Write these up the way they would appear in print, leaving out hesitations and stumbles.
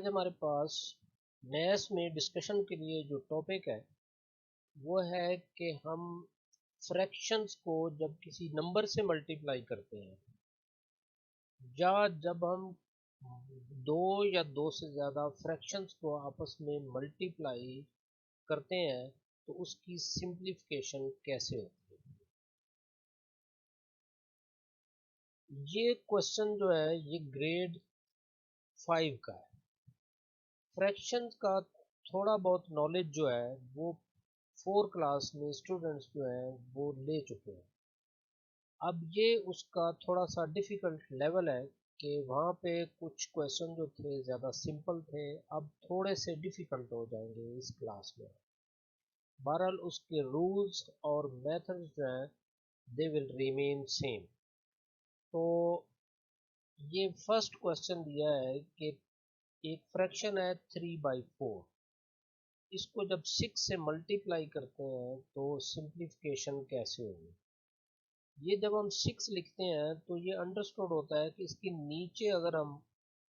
आज हमारे पास मैथ्स में डिस्कशन के लिए जो टॉपिक है वो है कि हम फ्रैक्शंस को जब किसी नंबर से मल्टीप्लाई करते हैं या जब हम दो या दो से ज़्यादा फ्रैक्शंस को आपस में मल्टीप्लाई करते हैं तो उसकी सिंप्लीफिकेशन कैसे होती है। ये क्वेश्चन जो है ये ग्रेड 5 का है। फ्रैक्शंस का थोड़ा बहुत नॉलेज जो है वो 4 क्लास में स्टूडेंट्स जो हैं वो ले चुके हैं। अब ये उसका थोड़ा सा डिफ़िकल्ट लेवल है कि वहाँ पे कुछ क्वेश्चन जो थे ज़्यादा सिंपल थे, अब थोड़े से डिफ़िकल्ट हो जाएंगे इस क्लास में। बहरहाल उसके रूल्स और मेथड्स जो हैं दे विल रिमेन सेम। तो ये फर्स्ट क्वेश्चन दिया है कि एक फ्रैक्शन है 3/4, इसको जब 6 से मल्टीप्लाई करते हैं तो सिंप्लीफिकेशन कैसे होगी। ये जब हम 6 लिखते हैं तो ये अंडरस्टूड होता है कि इसके नीचे अगर हम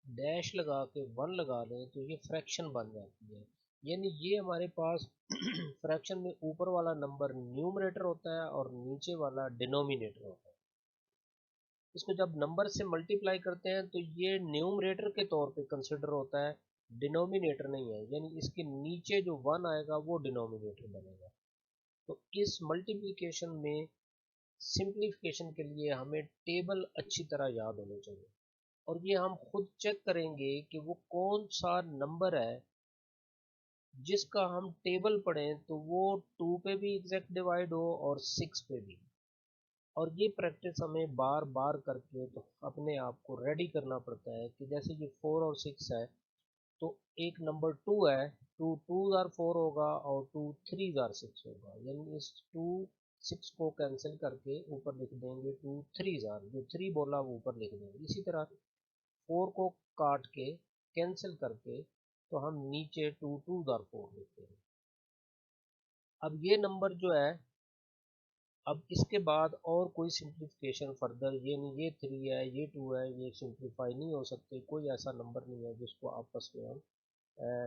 डैश लगा के 1 लगा लें तो ये फ्रैक्शन बन जाती है। यानी ये हमारे पास फ्रैक्शन में ऊपर वाला नंबर न्यूमरेटर होता है और नीचे वाला डिनोमिनेटर होता है। इसको जब नंबर से मल्टीप्लाई करते हैं तो ये न्यूमरेटर के तौर पे कंसिडर होता है, डिनोमिनेटर नहीं है। यानी इसके नीचे जो 1 आएगा वो डिनोमिनेटर बनेगा। तो इस मल्टीप्लिकेशन में सिंप्लीफिकेशन के लिए हमें टेबल अच्छी तरह याद होने चाहिए और ये हम खुद चेक करेंगे कि वो कौन सा नंबर है जिसका हम टेबल पढ़ें तो वो 2 पे भी एग्जैक्ट डिवाइड हो और 6 पे भी। और ये प्रैक्टिस हमें बार बार करके तो अपने आप को रेडी करना पड़ता है कि जैसे ये 4 और 6 है तो एक नंबर 2 है, 2 2 जार 4 होगा और 2 3 जार 6 होगा। यानी इस 2 6 को कैंसिल करके ऊपर लिख देंगे 2 3 जार, जो 3 बोला वो ऊपर लिख देंगे। इसी तरह 4 को काट के कैंसिल करके तो हम नीचे 2 2 जार 4 लिखते हैं। अब ये नंबर जो है, अब इसके बाद और कोई सिंप्लीफिकेशन फर्दर ये नहीं, ये 3 है ये 2 है, ये सिंप्लीफाई नहीं हो सकते। कोई ऐसा नंबर नहीं है जिसको आपस में हम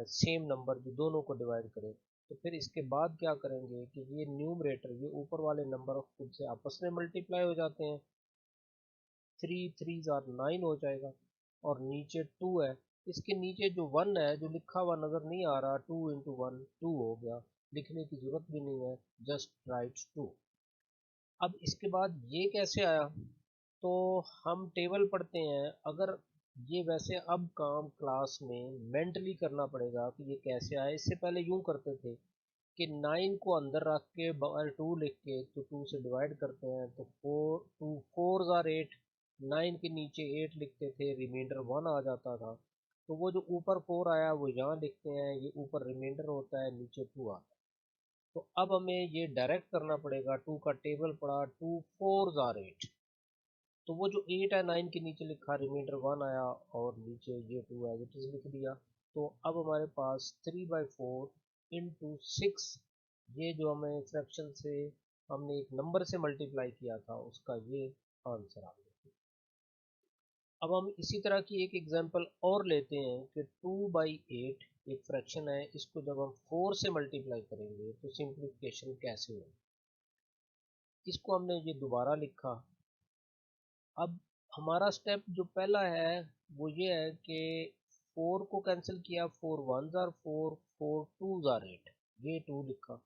सेम नंबर जो दोनों को डिवाइड करें। तो फिर इसके बाद क्या करेंगे कि ये न्यूमरेटर ये ऊपर वाले नंबर खुद से आपस में मल्टीप्लाई हो जाते हैं, 3 3 जार 9 हो जाएगा और नीचे 2 है। इसके नीचे जो 1 है जो लिखा हुआ नज़र नहीं आ रहा, 2 इंटू 1 2 हो गया, लिखने की ज़रूरत भी नहीं है, जस्ट राइट 2। अब इसके बाद ये कैसे आया, तो हम टेबल पढ़ते हैं। अगर ये वैसे अब काम क्लास में मेंटली करना पड़ेगा कि ये कैसे आए। इससे पहले यूं करते थे कि 9 को अंदर रख के 2 लिख के तो 2 से डिवाइड करते हैं तो 4 2 4 जार 8, 9 के नीचे 8 लिखते थे, रिमाइंडर 1 आ जाता था। तो वो जो ऊपर 4 आया वो यहाँ लिखते हैं, ये ऊपर रिमाइंडर होता है, नीचे 2 आता है। तो अब हमें ये डायरेक्ट करना पड़ेगा। 2 का टेबल पड़ा, 2 4 जार 8, तो वो जो 8 है 9 के नीचे लिखा, रिमाइंडर 1 आया और नीचे ये 2 एज इट इज लिख दिया। तो अब हमारे पास 3/4 इंटू 6, ये जो हमें फ्रैक्शन से हमने एक नंबर से मल्टीप्लाई किया था उसका ये आंसर आ गया। अब हम इसी तरह की एक एग्जांपल और लेते हैं कि 2/8 एक फ्रैक्शन है, इसको जब हम 4 से मल्टीप्लाई करेंगे तो सिंप्लीफिकेशन कैसे होगी। इसको हमने ये दोबारा लिखा। अब हमारा स्टेप जो पहला है वो ये है कि 4 को कैंसिल किया, 4 1 जार 4, 4 2 जार 8, ये 2 लिखा।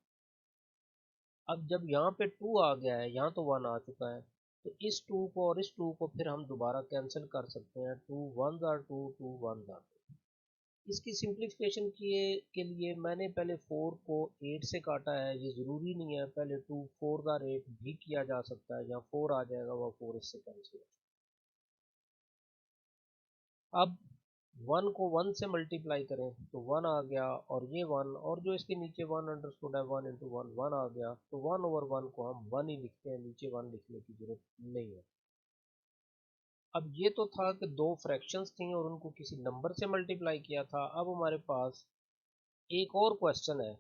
अब जब यहाँ पे 2 आ गया है, यहाँ तो 1 आ चुका है, तो इस 2 को और इस 2 को फिर हम दोबारा कैंसिल कर सकते हैं। 2 1 जार 2, 2 1 जार 2। इसकी सिंप्लीफिकेशन के लिए मैंने पहले 4 को 8 से काटा है, ये ज़रूरी नहीं है। पहले 2 4 जार 8 भी किया जा सकता है, यहाँ 4 आ जाएगा, वह 4 इससे कैंसिल। अब 1 को 1 से मल्टीप्लाई करें तो 1 आ गया और ये 1 और जो इसके नीचे 1 अंडरस्टूड है, 1 इंटू 1 1 आ गया। तो 1/1 को हम 1 ही लिखते हैं, नीचे 1 लिखने की जरूरत नहीं है। अब ये तो था कि दो फ्रैक्शंस थी और उनको किसी नंबर से मल्टीप्लाई किया था। अब हमारे पास एक और क्वेश्चन है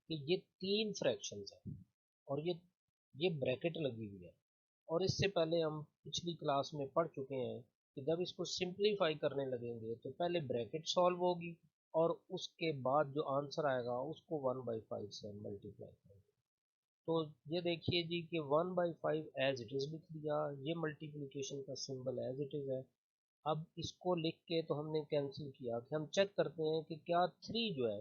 कि ये 3 फ्रैक्शंस है और ये ब्रैकेट लगी हुई है। और इससे पहले हम पिछली क्लास में पढ़ चुके हैं कि जब इसको सिंप्लीफाई करने लगेंगे तो पहले ब्रैकेट सॉल्व होगी और उसके बाद जो आंसर आएगा उसको 1/5 से मल्टीप्लाई करेंगे। तो ये देखिए जी कि 1/5 एज इट इज़ लिख दिया, ये मल्टीप्लिकेशन का सिंबल एज इट इज़ है। अब इसको लिख के तो हमने कैंसिल किया कि हम चेक करते हैं कि क्या 3 जो है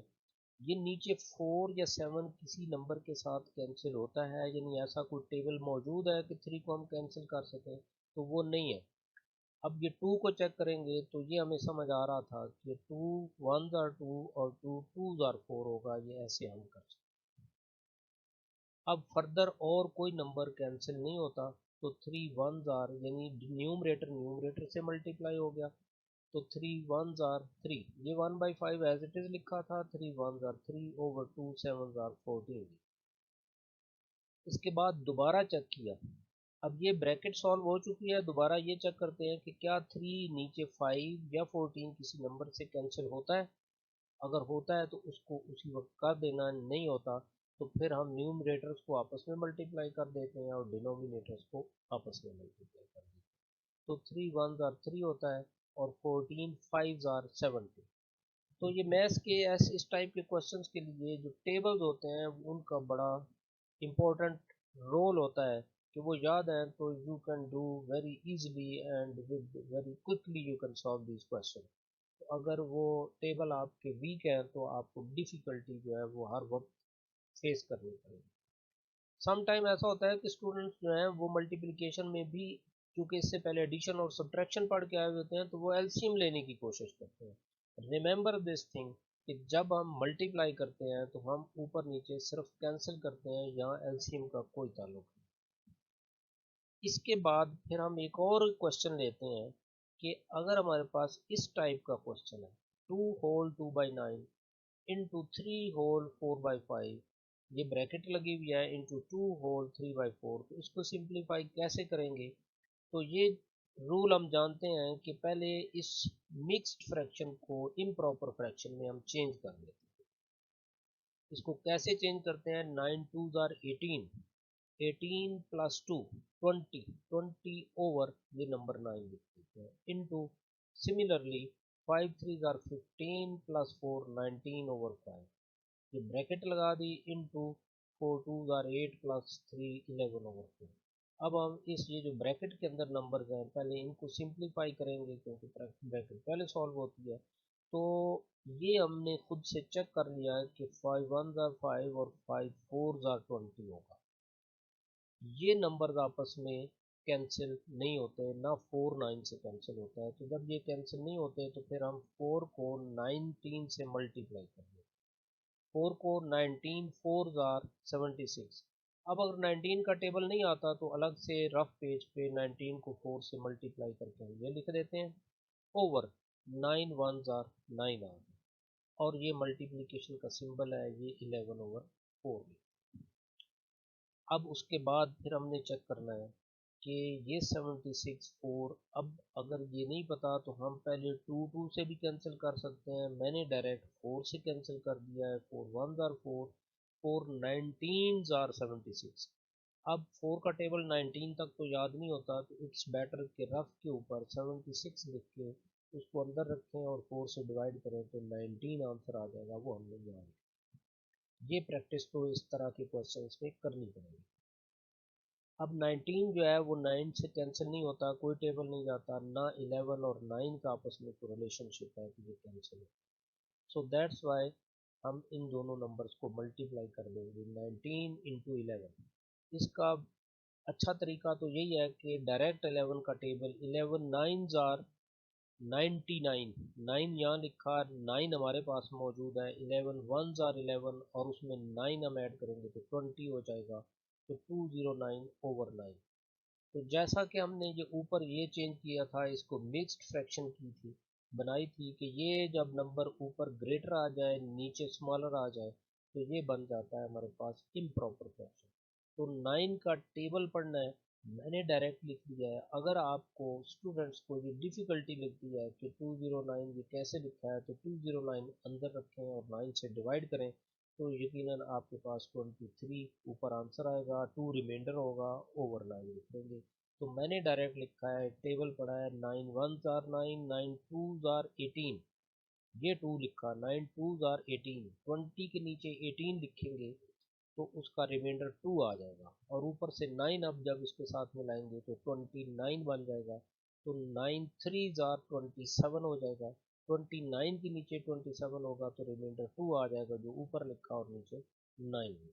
ये नीचे 4 या 7 किसी नंबर के साथ कैंसिल होता है, यानी ऐसा कोई टेबल मौजूद है कि 3 को हम कैंसिल कर सकें, तो वो नहीं है। अब ये 2 को चेक करेंगे तो ये हमें समझ आ रहा था कि 2 1s आर 2 और 2 2s आर 4 होगा, ये ऐसे हम कर सकते। अब फर्दर और कोई नंबर कैंसिल नहीं होता, तो 3 1s आर यानी न्यूमरेटर न्यूमरेटर से मल्टीप्लाई हो गया, तो 3 1s आर 3, ये 1/5 एज इट इज लिखा था, 3 1s are 3 over 2 7s are 14। इसके बाद दोबारा चेक किया, अब ये ब्रैकेट सॉल्व हो चुकी है, दोबारा ये चेक करते हैं कि क्या 3 नीचे 5 या 14 किसी नंबर से कैंसिल होता है। अगर होता है तो उसको उसी वक्त कर देना, नहीं होता तो फिर हम न्यूमरेटर्स को आपस में मल्टीप्लाई कर देते हैं और डिनोमिनेटर्स को आपस में मल्टीप्लाई कर देते हैं। तो 3 1s आर 3 होता है और 14 5s आर 70। तो ये मैथ्स के ऐसे इस टाइप के क्वेश्चंस के लिए जो टेबल्स होते हैं उनका बड़ा इम्पोर्टेंट रोल होता है कि वो याद है, तो you can do very easily and with very quickly you can solve this question. तो अगर वो टेबल आपके वीक है तो आपको डिफ़िकल्टी जो है वो हर वक्त फेस करनी पड़ेगी। सम टाइम ऐसा होता है कि स्टूडेंट्स जो हैं वो मल्टीप्लिकेशन में भी, क्योंकि इससे पहले एडिशन और सब्ट्रैक्शन पढ़ के आए होते हैं, तो वो एलसीएम लेने की कोशिश करते हैं। रिमेंबर दिस थिंग कि जब हम मल्टीप्लाई करते हैं तो हम ऊपर नीचे सिर्फ कैंसिल करते हैं, यहाँ एलसीएम का कोई ताल्लुक नहीं। इसके बाद फिर हम एक और क्वेश्चन लेते हैं कि अगर हमारे पास इस टाइप का क्वेश्चन है, 2 होल 2/9 इंटू 3 होल 4/5, ये ब्रैकेट लगी हुई है, इंटू 2 होल 3/4, तो इसको सिंप्लीफाई कैसे करेंगे। तो ये रूल हम जानते हैं कि पहले इस मिक्स्ड फ्रैक्शन को इम्प्रॉपर फ्रैक्शन में हम चेंज कर लेते हैं। इसको कैसे चेंज करते हैं, 9 2s आर 18, 18 प्लस 2 20, 20 ओवर ये नंबर 9 लिख देते हैं, into similarly 5 3s are 15 plus 4 19 over 5, ये ब्रैकेट लगा दी, into 4 2s are 8 plus 3 11 over 4। अब हम इस ये जो ब्रैकेट के अंदर नंबर हैं पहले इनको सिंप्लीफाई करेंगे, क्योंकि ब्रैकेट पहले सॉल्व होती है। तो ये हमने खुद से चेक कर लिया है कि 5 1s आर 5 और 5 4s आर 20 होगा। ये नंबर्स आपस में कैंसिल नहीं होते, ना 4 9 से कैंसिल होता है। तो जब ये कैंसिल नहीं होते तो फिर हम 4 को 19 से मल्टीप्लाई कर दें, 4 को 19 4s आर 76। अब अगर 19 का टेबल नहीं आता तो अलग से रफ पेज पे 19 को 4 से मल्टीप्लाई करके हम ये लिख देते हैं, ओवर 9 1s आर 9 आ गया, और ये मल्टीप्लिकेशन का सिंबल है, ये 11 ओवर 4। अब उसके बाद फिर हमने चेक करना है कि ये 76 4, अब अगर ये नहीं पता तो हम पहले 2 2 से भी कैंसिल कर सकते हैं, मैंने डायरेक्ट 4 से कैंसिल कर दिया है, 4 1s आर 4 4 19s आर 76। अब 4 का टेबल 19 तक तो याद नहीं होता, तो इट्स बेटर के रफ के ऊपर 76 लिख के उसको अंदर रखें और 4 से डिवाइड करें तो 19 आंसर आ जाएगा, वो हमने याद। ये प्रैक्टिस तो इस तरह के क्वेश्चंस में करनी पड़ेगी। अब 19 जो है वो 9 से कैंसिल नहीं होता, कोई टेबल नहीं जाता, ना 11 और 9 का आपस में कोई रिलेशनशिप है कि ये कैंसिल हो। सो दैट्स वाई हम इन दोनों नंबर्स को मल्टीप्लाई कर देंगे, 19 इंटू 11। इसका अच्छा तरीका तो यही है कि डायरेक्ट 11 का टेबल, 11 9s आर 99, 9 यहाँ लिखा, 9 हमारे पास मौजूद है, 11 1s आर 11 और उसमें 9 हम ऐड करेंगे तो 20 हो जाएगा, तो 209 ओवर 9। तो जैसा कि हमने ये ऊपर ये चेंज किया था, इसको मिक्स्ड फ्रैक्शन की थी, बनाई थी कि ये जब नंबर ऊपर ग्रेटर आ जाए नीचे स्मॉलर आ जाए तो ये बन जाता है हमारे पास इम्प्रॉपर फ्रैक्शन। तो 9 का टेबल पढ़ना है, मैंने डायरेक्ट लिख दिया है। अगर आपको स्टूडेंट्स को ये डिफ़िकल्टी लगती है कि 209 ये कैसे लिखा है, तो 209 अंदर रखें और 9 से डिवाइड करें, तो यकीनन आपके पास 23 ऊपर आंसर आएगा, 2 रिमाइंडर होगा, ओवर 9 लिख देंगे। तो मैंने डायरेक्ट लिखा है, टेबल पढ़ा है 9 1s are 9, 9 2s are 18, ये 2 लिखा, 9 2s are 18, 20 के नीचे 18 लिखेंगे तो उसका रिमाइंडर 2 आ जाएगा, और ऊपर से 9 अब जब इसके साथ मिलाएंगे तो 29 बन जाएगा, तो 9 3s are 27 हो जाएगा, 29 के नीचे 27 होगा तो रिमाइंडर 2 आ जाएगा, जो ऊपर लिखा और नीचे 9।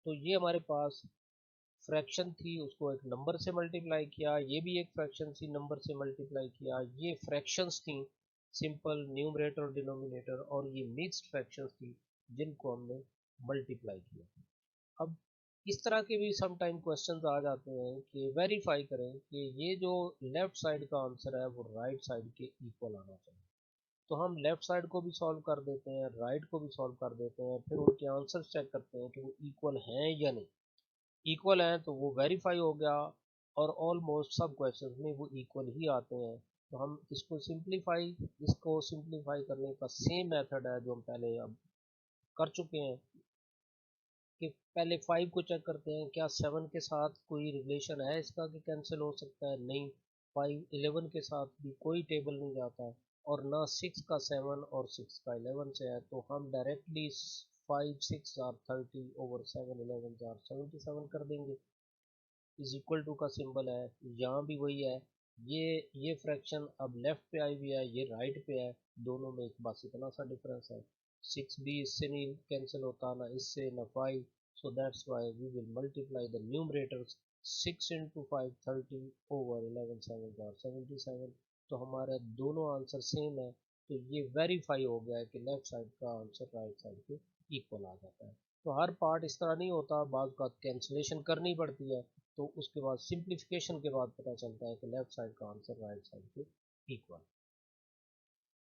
तो ये हमारे पास फ्रैक्शन थी, उसको एक नंबर से मल्टीप्लाई किया, ये भी एक फ्रैक्शन थी, नंबर से मल्टीप्लाई किया, ये फ्रैक्शंस थी सिंपल, न्यूमरेटर और डिनोमिनेटर, और ये मिक्स्ड फ्रैक्शंस थी जिनको हमने मल्टीप्लाई किया। अब इस तरह के भी सम टाइम क्वेश्चंस आ जाते हैं कि वेरीफाई करें कि ये जो लेफ्ट साइड का आंसर है वो राइट साइड के इक्वल आना चाहिए। तो हम लेफ्ट साइड को भी सॉल्व कर देते हैं, राइट को भी सॉल्व कर देते हैं, फिर उनके आंसर चेक करते हैं कि वो इक्वल हैं या नहीं। इक्वल हैं तो वो वेरीफाई हो गया, और ऑलमोस्ट सब क्वेश्चंस में वो इक्वल ही आते हैं। तो हम इसको सिंप्लीफाई करने का सेम मेथड है जो हम पहले अब कर चुके हैं, कि पहले 5 को चेक करते हैं क्या 7 के साथ कोई रिलेशन है इसका कि कैंसिल हो सकता है, नहीं। 5 11 के साथ भी कोई टेबल नहीं जाता है, और ना 6 का 7 और 6 का 11 से है, तो हम डायरेक्टली 5 6 आर 30 ओवर 7 11 आर 77 कर देंगे। इज इक्वल टू का सिंबल है, यहाँ भी वही है। ये फ्रैक्शन अब लेफ्ट पे आई हुई है, ये राइट पे है, दोनों में एक बस इतना सा डिफरेंस है। 6 भी इससे नहीं कैंसिल होता, ना इससे ना 5, so that's why we will multiply the numerators 6 into 5 30 over 11 7 or 77। तो हमारे दोनों आंसर सेम है, तो ये वेरीफाई हो गया है कि लेफ्ट साइड का आंसर राइट साइड के इक्वल आ जाता है। तो हर पार्ट इस तरह नहीं होता, बाज़ का कैंसिलेशन करनी पड़ती है, तो उसके बाद सिंप्लीफिकेशन के बाद पता चलता है कि लेफ्ट साइड का आंसर राइट साइड के इक्वल।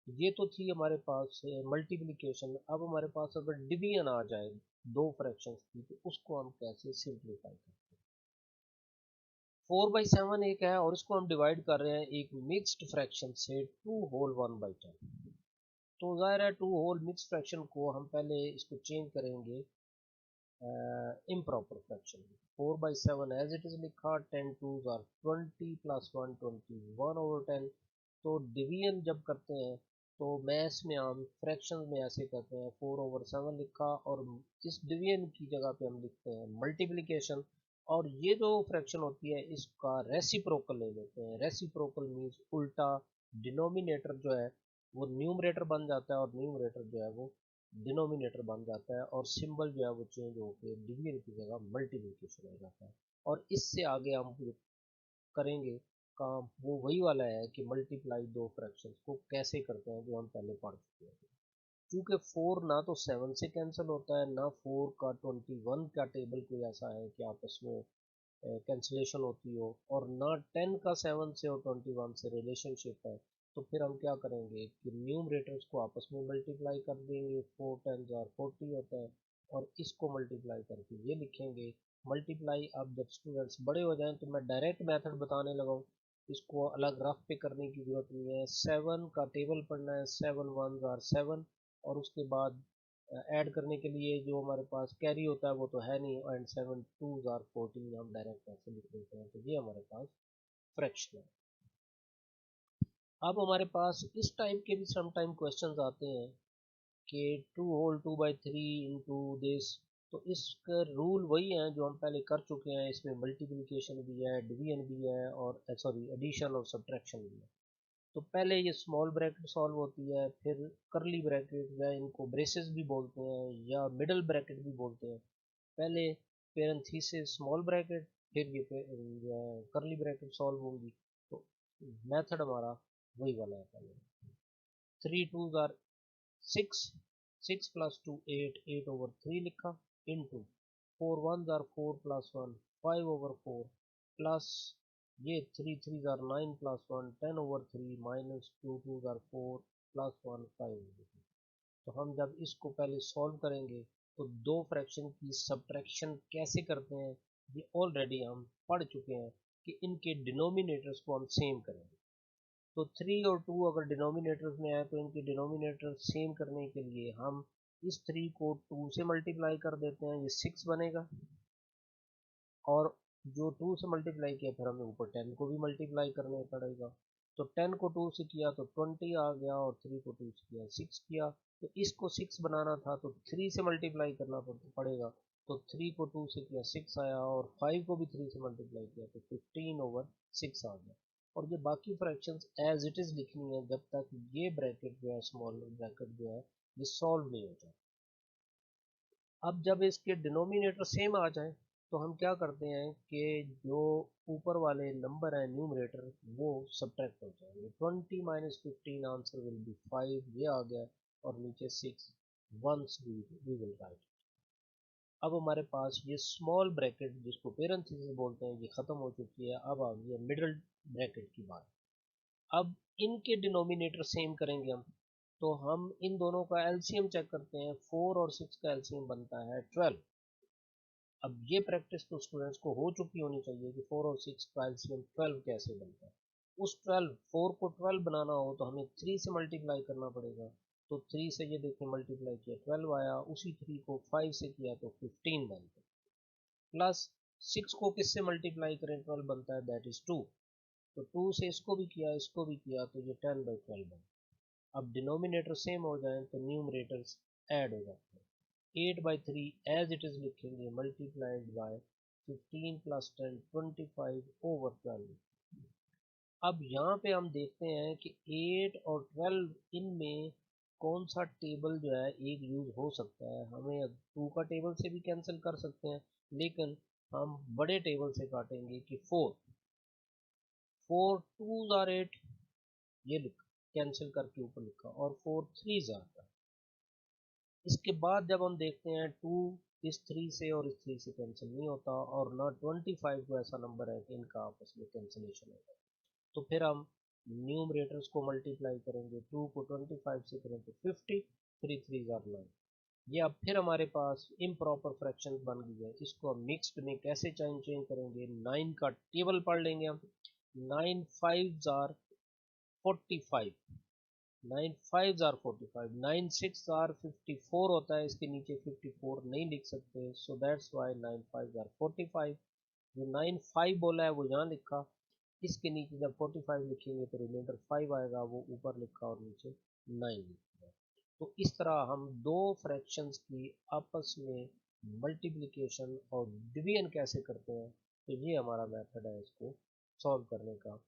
ये तो थी हमारे पास मल्टीप्लिकेशन। अब हमारे पास अगर डिवीजन आ जाए दो फ्रैक्शंस की, तो उसको हम कैसे सिंप्लीफाई करते हैं। 4/7 एक है, और इसको हम डिवाइड कर रहे हैं एक मिक्स्ड फ्रैक्शन से 2 होल 1/10। तो जाहिर है 2 होल मिक्स फ्रैक्शन को हम पहले इसको चेंज करेंगे improper fraction. 4/7 as it is लिखा, 10 2s are 20 plus 1 21 over 10। तो डिवीजन जब करते हैं तो मैथ्स में हम फ्रैक्शन में ऐसे करते हैं, 4/7 लिखा, और इस डिवीजन की जगह पे हम लिखते हैं मल्टीप्लिकेशन, और ये जो फ्रैक्शन होती है इसका रेसिप्रोकल ले लेते हैं। रेसिप्रोकल मीन्स उल्टा, डिनोमिनेटर जो है वो न्यूमरेटर बन जाता है, और न्यूमरेटर जो है वो डिनोमिनेटर बन जाता है, और सिंबल जो है वो चेंज होकर डिवीजन की जगह मल्टीप्लिकेशन हो जाता है। और इससे आगे हम जो करेंगे काम वो वही वाला है कि मल्टीप्लाई दो फ्रैक्शंस को कैसे करते हैं, जो हम पहले पढ़ चुके हैं। क्योंकि 4 ना तो 7 से कैंसिल होता है, ना 4 का 21 का टेबल कोई ऐसा है कि आपस में कैंसिलेशन होती हो, और ना 10 का 7 से और 21 से रिलेशनशिप है। तो फिर हम क्या करेंगे कि न्यूमरेटर्स को आपस में मल्टीप्लाई कर देंगे, 4 10 और 40 होता है, और इसको मल्टीप्लाई करके ये लिखेंगे। मल्टीप्लाई अब जब स्टूडेंट्स बड़े हो जाएं तो मैं डायरेक्ट मेथड बताने लगा हूँ, इसको अलग रफ पे करने की जरूरत नहीं है। 7 का टेबल पढ़ना है, 7 1s are 7, और उसके बाद ऐड करने के लिए जो हमारे पास कैरी होता है वो तो है नहीं, एंड 7 2s are 14 हम डायरेक्ट ऐसे लिख देते हैं, तो ये हमारे पास फ्रैक्शन है। अब हमारे पास इस टाइप के भी सम टाइम क्वेश्चंस आते हैं कि 2 होल 2/3 इंटू दिस। तो इसका रूल वही है जो हम पहले कर चुके हैं, इसमें मल्टीप्लिकेशन भी है, डिवीजन भी है, और सॉरी एडिशन और सब्ट्रैक्शन भी है। तो पहले ये स्मॉल ब्रैकेट सॉल्व होती है, फिर करली ब्रैकेट, या इनको ब्रेसेस भी बोलते हैं या मिडल ब्रैकेट भी बोलते हैं। पहले पेरेंथीसिस स्मॉल ब्रैकेट, फिर ये करली ब्रैकेट सॉल्व होंगी। तो मेथड हमारा वही वाला है। पहले 3 2s are 6, 6 plus 2 8, 8/3 लिखा, into 4 1s are 4 plus 1 5/4, plus ये 3 3s are 9 plus 1 10/3, minus 2 2s are 4 plus 1 5/3। तो हम जब इसको पहले सॉल्व करेंगे तो दो फ्रैक्शन की सब्ट्रैक्शन कैसे करते हैं ये ऑलरेडी हम पढ़ चुके हैं, कि इनके डिनोमिनेटर्स को हम सेम करेंगे। तो 3 और 2 अगर डिनोमिनेटर्स में आए तो इनके डिनोमिनेटर सेम करने के लिए हम इस 3 को 2 से मल्टीप्लाई कर देते हैं, ये 6 बनेगा, और जो 2 से मल्टीप्लाई किया फिर हमें ऊपर 10 को भी मल्टीप्लाई करना पड़ेगा। तो 10 को 2 से किया तो 20 आ गया और 3 को 2 से किया 6 किया। तो इसको 6 बनाना था तो 3 से मल्टीप्लाई करना पड़ेगा। तो 3 को 2 से किया 6 आया और 5 को भी 3 से मल्टीप्लाई किया तो 15/6 आ गया। और ये बाकी फ्रैक्शंस एज इट इज लिखनी है जब तक ये ब्रैकेट जो है स्मॉल ब्रैकेट जो है ये सॉल्व नहीं हो जाए। अब जब इसके डिनोमिनेटर सेम आ जाए तो हम क्या करते हैं कि जो ऊपर वाले नंबर है न्यूमरेटर वो सब्ट्रैक्ट हो जाएंगे। 20 - 15 आंसर विल बी 5 ये आ गया और नीचे 6 वंस वी विल राइट। अब हमारे पास ये स्मॉल ब्रैकेट जिसको पेरेंथेसिस बोलते हैं ये खत्म हो चुकी है। अब आ गई है मिडिल ब्रैकेट की बात। अब इनके डिनोमिनेटर सेम करेंगे हम तो हम इन दोनों का एलसीएम चेक करते हैं। 4 और 6 का एलसीएम बनता है 12। अब ये प्रैक्टिस तो स्टूडेंट्स को हो चुकी होनी चाहिए कि 4 और 6 का एलसीएम 12 कैसे बनता है। उस 4 को 12 बनाना हो तो हमें 3 से मल्टीप्लाई करना पड़ेगा। तो 3 से ये देखिए मल्टीप्लाई किया 12 आया, उसी 3 को 5 से किया तो 15 बनता है। प्लस 6 को किससे मल्टीप्लाई करें 12 बनता है दैट इज 2। तो 2 से इसको भी किया तो ये 10/12 बनता। अब डिनोमिनेटर सेम हो जाए तो न्यूमरेटर्स ऐड हो जाते हैं। 8/3 एज इट इज लिखेंगे मल्टीप्लाइड बाय 15 + 10 25/12। अब यहाँ पे हम देखते हैं कि 8 और 12 इनमें कौन सा टेबल जो है एक यूज हो सकता है। हमें 2 का टेबल से भी कैंसिल कर सकते हैं लेकिन हम बड़े टेबल से काटेंगे कि 4 2s are 8 ये लिखा कैंसिल करके ऊपर लिखा और 4 3s are। इसके बाद जब हम देखते हैं 2 इस 3 से और इस 3 से कैंसिल नहीं होता और ना 25 को ऐसा नंबर है कि इनका आपस में कैंसिलेशन होगा। तो फिर हम न्यूमरेटर्स को मल्टीप्लाई करेंगे। 2 को 25 से करें तो 50, 3 3 आर 9। ये अब फिर हमारे पास इम्प्रॉपर फ्रैक्शन बन गई है। इसको हम मिक्स्ड में कैसे चेंज करेंगे 9 का टेबल पढ़ लेंगे हम। 9 5s are 45, 9 5s are 45, 9 6 are 54 होता है, इसके नीचे 54 नहीं लिख सकते so that's why 9 5s are 45। जो 9 5 बोला है वो यहाँ लिखा, इसके नीचे जब 45 लिखेंगे तो रिमाइंडर 5 आएगा वो ऊपर लिखा और नीचे 9 लिखा। तो इस तरह हम दो फ्रैक्शंस की आपस में मल्टीप्लिकेशन और डिवीजन कैसे करते हैं तो ये हमारा मेथड है इसको सॉल्व करने का।